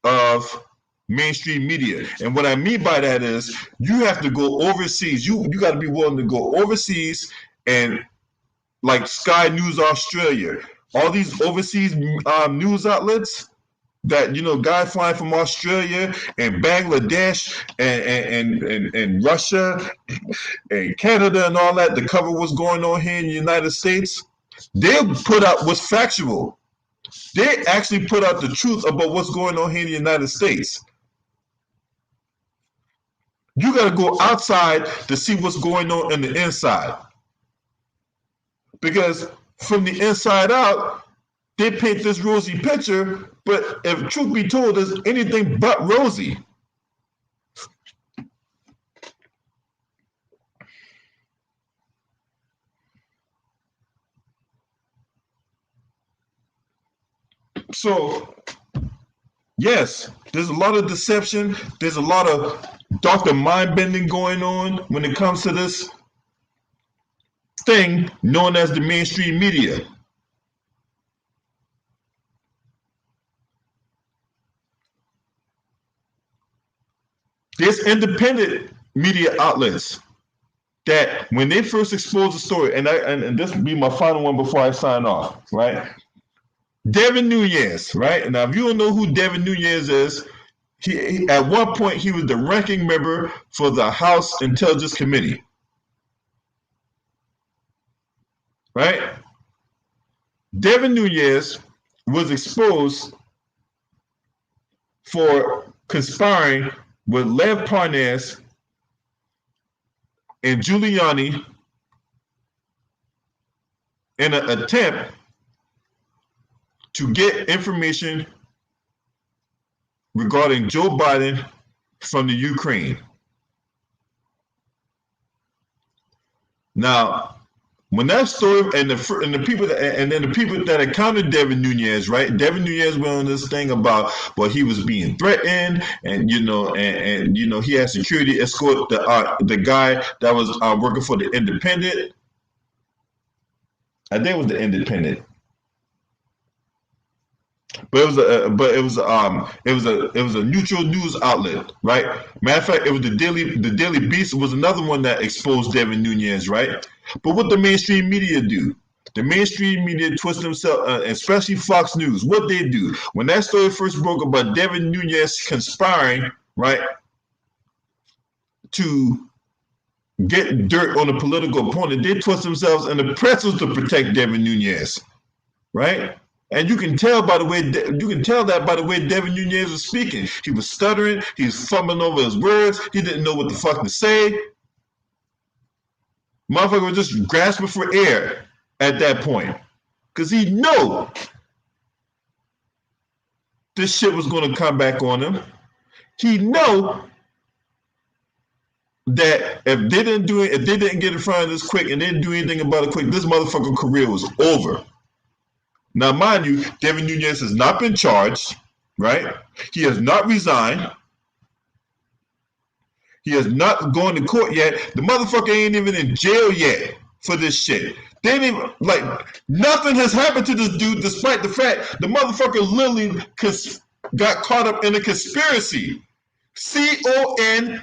of mainstream media. And what I mean by that is you have to go overseas. You got to be willing to go overseas, and like Sky News Australia, all these overseas news outlets that guy flying from Australia and Bangladesh and Russia and Canada and all that to cover what's going on here in the United States, they put out what's factual. They actually put out the truth about what's going on here in the United States. You got to go outside to see what's going on in the inside. Because from the inside out, they paint this rosy picture, but if truth be told, it's anything but rosy. So, yes, there's a lot of deception. There's a lot of Dr. mind bending going on when it comes to this thing known as the mainstream media. There's independent media outlets that when they first expose the story, and this will be my final one before I sign off, right? Devin Nunes, right? Now, if you don't know who Devin Nunes is, he at one point he was the ranking member for the House Intelligence Committee, right? Devin Nunes was exposed for conspiring with Lev Parnas and Giuliani in an attempt to get information regarding Joe Biden from the Ukraine. Now, When that story and the people that, and then the people that encountered Devin Nunes, right? Devin Nunes went on this thing about he was being threatened, and he had security escort the guy that was working for the Independent. I think it was the Independent. But it was a neutral news outlet, right? Matter of fact, it was the Daily Beast was another one that exposed Devin Nunes, right? But what the mainstream media do? The mainstream media twist themselves, especially Fox News. What they do when that story first broke about Devin Nunes conspiring, right, to get dirt on a political opponent, they twist themselves in the pretzels to protect Devin Nunes, right? And you can tell by the way Devin Nunes was speaking. He was stuttering. He was fumbling over his words. He didn't know what the fuck to say. Motherfucker was just grasping for air at that point, because he knew this shit was going to come back on him. He knew that if they didn't get in front of this quick and they didn't do anything about it quick, this motherfucking career was over. Now, mind you, Devin Nunes has not been charged, right? He has not resigned. He has not gone to court yet. The motherfucker ain't even in jail yet for this shit. They ain't even, nothing has happened to this dude, despite the fact the motherfucker literally got caught up in a conspiracy. C-O-N-spiracy.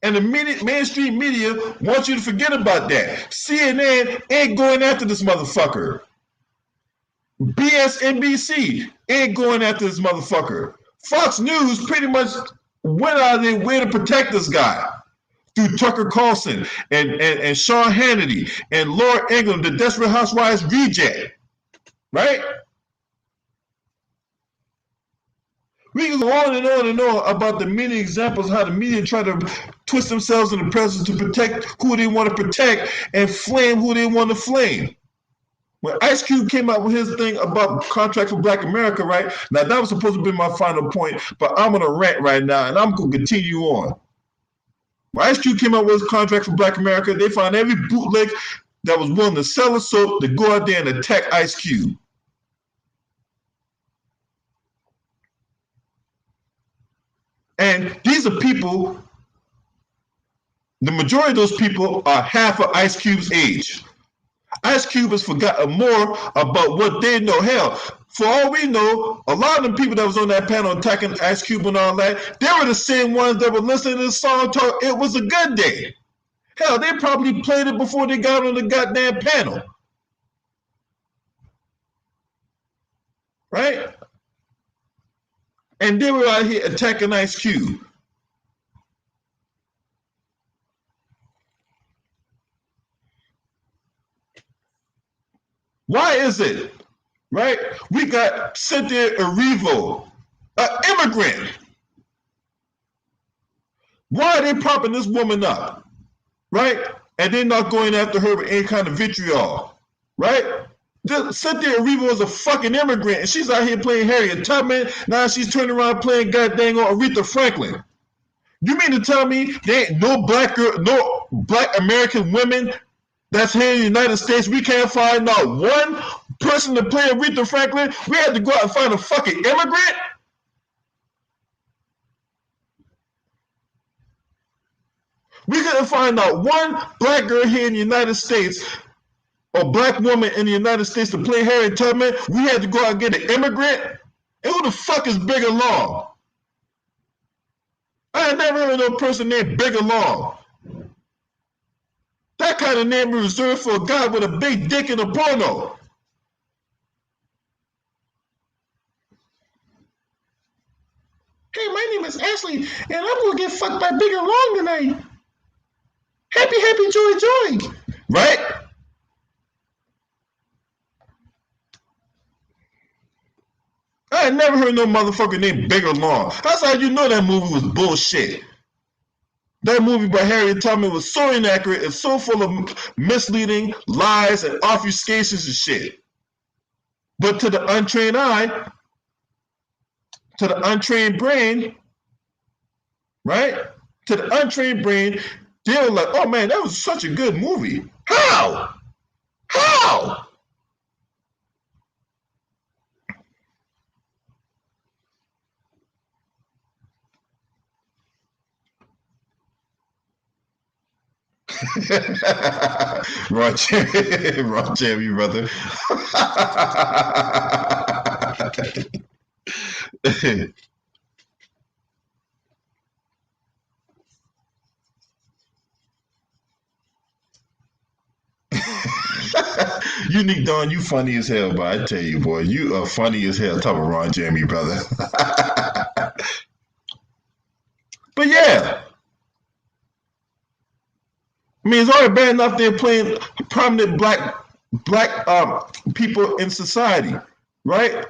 And the mainstream media wants you to forget about that. CNN ain't going after this motherfucker. BSNBC ain't going after this motherfucker. Fox News pretty much went out of their way to protect this guy through Tucker Carlson and Sean Hannity and Laura Ingraham, the Desperate Housewives reject, right? We can go on and on and on about the many examples how the media try to twist themselves in the presence to protect who they want to protect and flame who they want to flame. When Ice Cube came out with his thing about Contract for Black America, right? Now, that was supposed to be my final point, but I'm going to rant right now, and I'm going to continue on. When Ice Cube came out with his Contract for Black America, they found every bootleg that was willing to sell a soap to go out there and attack Ice Cube. And these are people, the majority of those people are half of Ice Cube's age. Ice Cube has forgotten more about what they know. Hell, for all we know, a lot of the people that was on that panel attacking Ice Cube and all that, they were the same ones that were listening to the song talk, It Was a Good Day. Hell, they probably played it before they got on the goddamn panel. Right? And they were out here attacking Ice Cube. Why is it, right? We got Cynthia Erivo, an immigrant. Why are they propping this woman up, right? And they're not going after her with any kind of vitriol, right? Cynthia Erivo is a fucking immigrant, and she's out here playing Harriet Tubman. Now she's turning around playing goddamn Aretha Franklin. You mean to tell me there ain't no black American women that's here in the United States? We can't find not one person to play Aretha Franklin. We had to go out and find a fucking immigrant? We couldn't find out one black girl here in the United States or black woman in the United States to play Harriet Tubman. We had to go out and get an immigrant? And who the fuck is Bigger Long? I had never heard of no person named Bigger Long. That kind of name is reserved for a guy with a big dick in a porno. Hey, my name is Ashley, and I'm going to get fucked by Bigger Long tonight. Happy, happy, joy, joy. Right? I had never heard no motherfucker named Bigger Long. That's how you know that movie was bullshit. That movie by Harriet Tubman was so inaccurate and so full of misleading lies and obfuscations and shit. But to the untrained eye, to the untrained brain, right? To the untrained brain, They were like, oh man, that was such a good movie. How? How? Ron Jeremy, brother. Unique Don, you funny as hell, boy. I tell you, boy, you are funny as hell. Talk about Ron Jeremy, brother. But yeah, I mean, it's already bad enough they're playing prominent black people in society, right?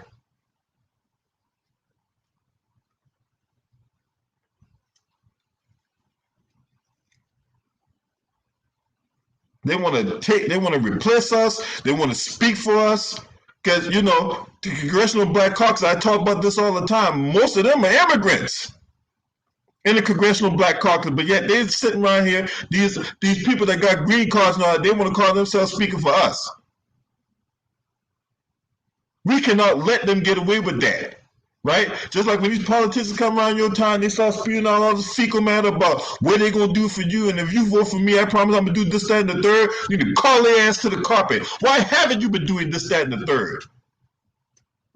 They want to replace us. They want to speak for us. Because, you know, the Congressional Black Caucus, I talk about this all the time. Most of them are immigrants in the Congressional Black Caucus, but yet they're sitting around here, these people that got green cards now, they want to call themselves speaking for us. We cannot let them get away with that. Right? Just like when these politicians come around your town, they start spewing out all this fecal matter about what they're going to do for you. And if you vote for me, I promise I'm going to do this, that, and the third. You need to call their ass to the carpet. Why haven't you been doing this, that, and the third?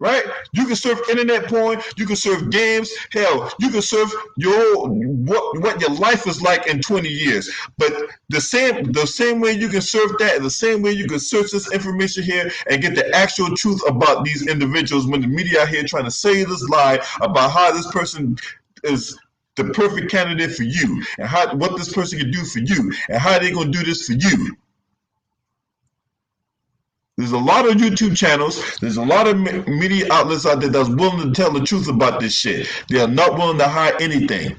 Right? You can surf internet porn. You can surf games. Hell, you can surf what your life is like in 20 years. But the same way you can surf that, the same way you can search this information here and get the actual truth about these individuals when the media out here trying to say this lie about how this person is the perfect candidate for you and what this person can do for you and how they're going to do this for you. There's a lot of YouTube channels. There's a lot of media outlets out there that's willing to tell the truth about this shit. They are not willing to hide anything.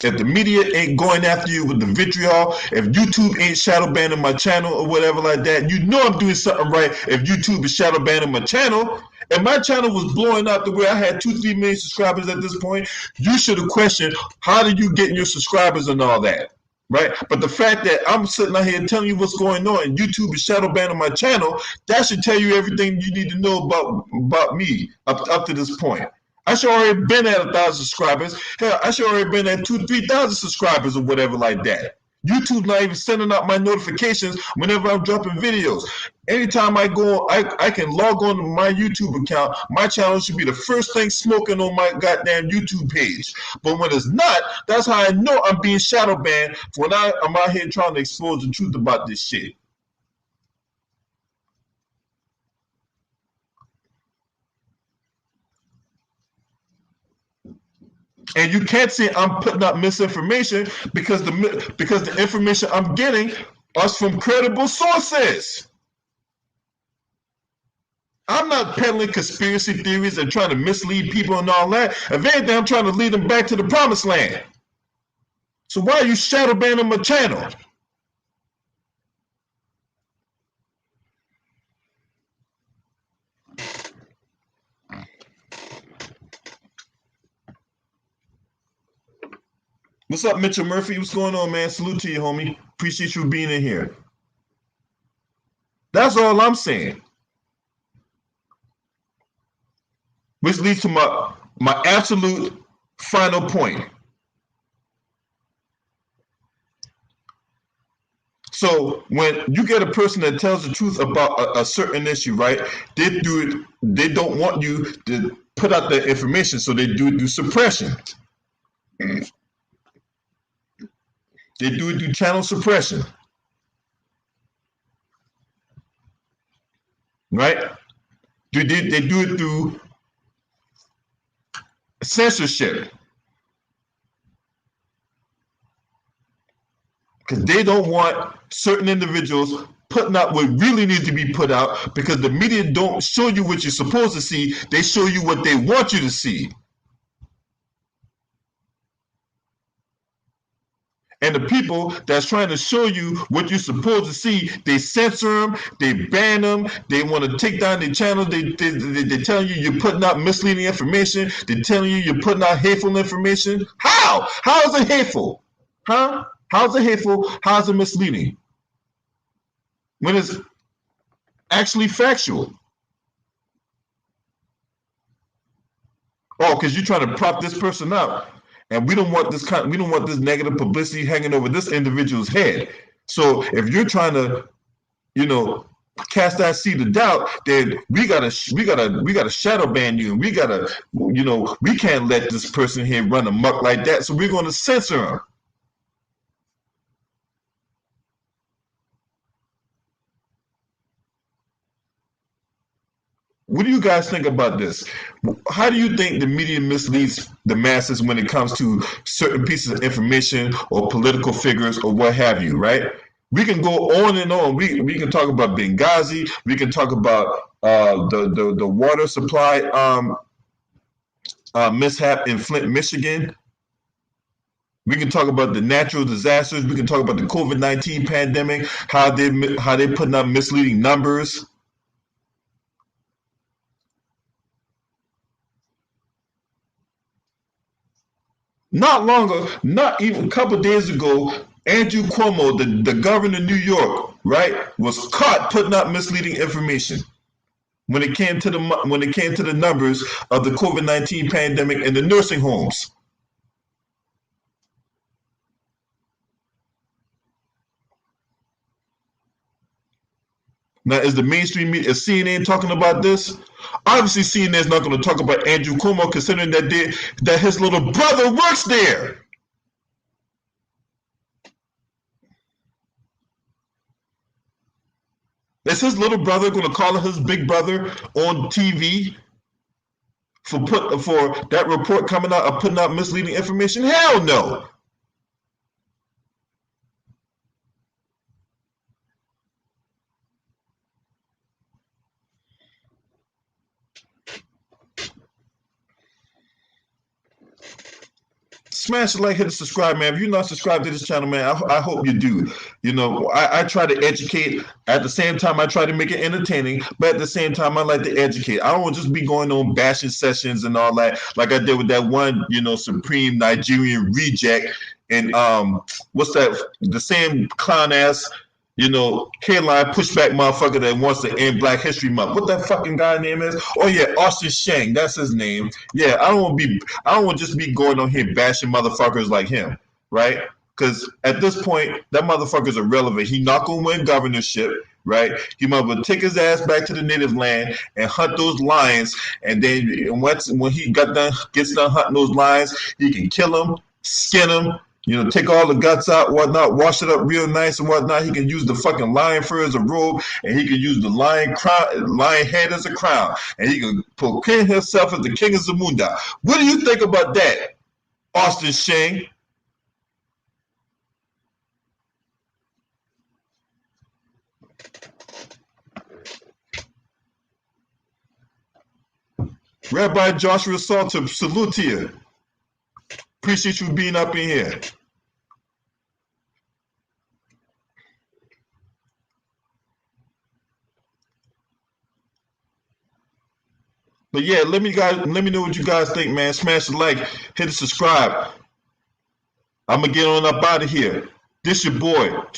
If the media ain't going after you with the vitriol, if YouTube ain't shadow banning my channel or whatever like that, you know I'm doing something right if YouTube is shadow banning my channel. If my channel was blowing up to where I had 2-3 million subscribers at this point, you should have questioned how did you get your subscribers and all that. Right, but the fact that I'm sitting out here telling you what's going on and YouTube is shadow banning my channel, that should tell you everything you need to know about me up to this point. I should already been at 1,000 subscribers. Hell, I should already been at 2,000-3,000 subscribers or whatever like that. YouTube not even sending out my notifications whenever I'm dropping videos. Anytime I go, I can log on to my YouTube account. My channel should be the first thing smoking on my goddamn YouTube page. But when it's not, that's how I know I'm being shadow banned when I'm out here trying to expose the truth about this shit. And you can't say I'm putting out misinformation because the information I'm getting is from credible sources. I'm not peddling conspiracy theories and trying to mislead people and all that. If anything, I'm trying to lead them back to the promised land. So why are you shadow banning my channel? What's up, Mitchell Murphy? What's going on, man? Salute to you, homie. Appreciate you being in here. That's all I'm saying. Which leads to my absolute final point. So when you get a person that tells the truth about a certain issue, right? They don't want you to put out the information, so they do suppression. They do it through channel suppression. Right? They do it through censorship. Because they don't want certain individuals putting out what really needs to be put out, because the media don't show you what you're supposed to see. They show you what they want you to see. And the people that's trying to show you what you're supposed to see, they censor them, they ban them, they want to take down their channel. They're telling you you're putting out misleading information. They're telling you you're putting out hateful information. How? How is it hateful? Huh? How's it hateful? How's it misleading? When it's actually factual. Oh, because you're trying to prop this person up. And we don't want this negative publicity hanging over this individual's head. So if you're trying to, cast that seed of doubt, then we gotta shadow ban you. We gotta, we can't let this person here run amok like that. So we're gonna censor him. What do you guys think about this? How do you think the media misleads the masses when it comes to certain pieces of information or political figures or what have you, right? We can go on and on. We can talk about Benghazi. We can talk about the water supply mishap in Flint, Michigan. We can talk about the natural disasters. We can talk about the COVID-19 pandemic, how they putting out misleading numbers. Not even a couple of days ago, Andrew Cuomo, the governor of New York, right, was caught putting out misleading information when it came to the numbers of the COVID-19 pandemic in the nursing homes. Now, is the mainstream media, is CNN talking about this? Obviously, CNN is not going to talk about Andrew Cuomo, considering that his little brother works there. Is his little brother going to call his big brother on TV for that report coming out of putting out misleading information? Hell no. Smash the like, hit the subscribe, man. If you're not subscribed to this channel, man, I hope you do. I try to educate. At the same time, I try to make it entertaining, but at the same time, I like to educate. I don't want to just be going on bashing sessions and all that, like I did with that one, Supreme Nigerian reject. And what's that? The same clown ass, hairline pushback motherfucker that wants to end Black History Month. What that fucking guy name is? Oh yeah, Austin Shang. That's his name. Yeah, I don't want to just be going on here bashing motherfuckers like him, right? Because at this point, that motherfucker's irrelevant. He not gonna win governorship, right? He might well take his ass back to the native land and hunt those lions. And then when he gets done hunting those lions, he can kill them, skin them, take all the guts out, whatnot, wash it up real nice and whatnot. He can use the fucking lion fur as a robe, and he can use the lion head as a crown, and he can proclaim himself as the king of Zamunda. What do you think about that, Austin Shang? Rabbi Joshua Salter, salute to you. Appreciate you being up in here. But yeah, let me know what you guys think, man. Smash the like, hit the subscribe. I'm gonna get on up out of here. This your boy.